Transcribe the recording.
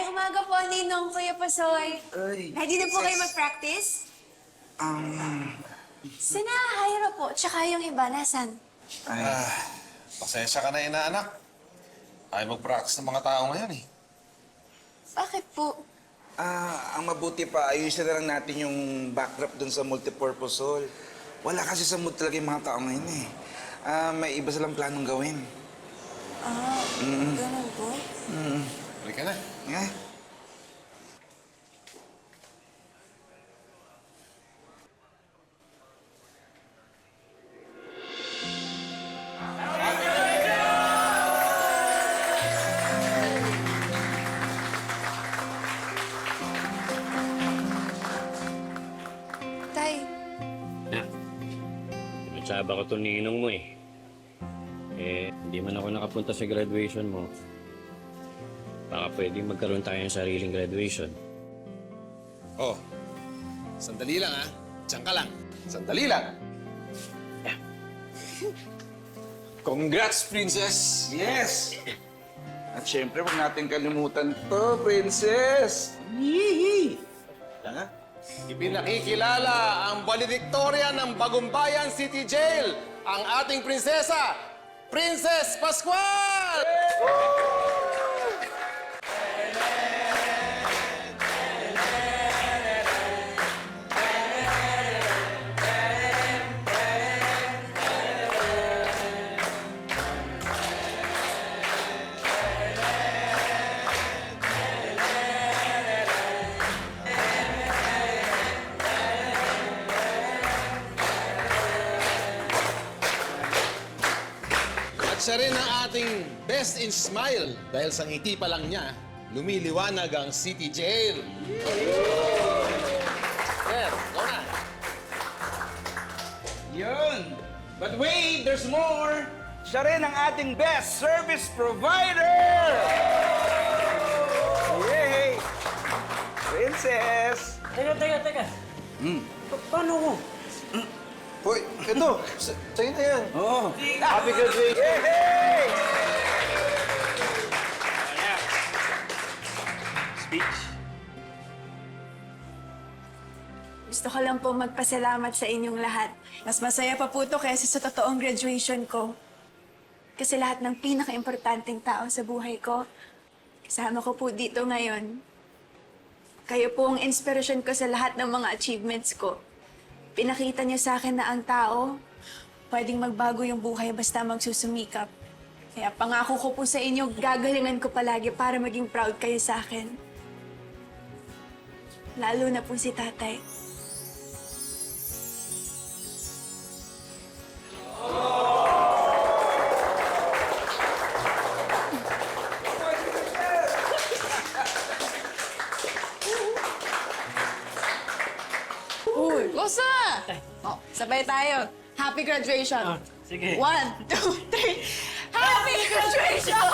Magandang umaga po, Ninong, Kuya Pasoy. Ay, Ready na po kayo mag-practice? Sina Hyra po, tsaka yung iba, nasan? Pasensya ka na, inaanak. Ayaw mag-practice ng mga tao ngayon eh. Bakit po? ang mabuti pa, ayusin na lang natin yung backdrop dun sa multipurpose hall. Wala kasi sa mood talaga yung mga tao ngayon eh. May iba silang planong gawin. Ganun po? Halika na. Yeah. Tay, Pinagsaba ko to ninong mo eh. Hindi man ako nakapunta sa graduation mo. Baka pwedeng magkaroon tayo ng sariling graduation. Oh, sandali lang ha. Diyan ka lang. Sandali lang. Congrats, Princess! Yes! At syempre, huwag natin kalimutan to, Princess! Yee! Ha? Ipinakikilala ang valedictorian ng Bagumbayan City Jail, ang ating prinsesa, Princess Pascual! At siya rin ang ating best in smile dahil sa ngiti pa lang niya, lumiliwanag ang City Jail. Sir, go na. Yun! But wait, there's more! Siya rin ang ating best service provider! Yay! Princess! Teka. Paano ko? Hoy, ito. Sa'yo na yan. Oh! Happy graduation! Yay! Speech? gusto ko lang po magpasalamat sa inyong lahat. Mas masaya pa po to kaysa sa totoong graduation ko. Kasi lahat ng pinaka-importanting tao sa buhay ko, kasama ko po dito ngayon. Kayo po ang inspirasyon ko sa lahat ng mga achievements ko. Pinakita niyo sa akin na ang tao, pwedeng magbago yung buhay basta magsusumikap. Kaya pangako ko po sa inyo, gagalingan ko palagi para maging proud kayo sa akin. Lalo na po si tatay. Uy, Kosa! Oh, sabay tayo. Happy graduation. Sige. 1, 2, 3. Happy graduation!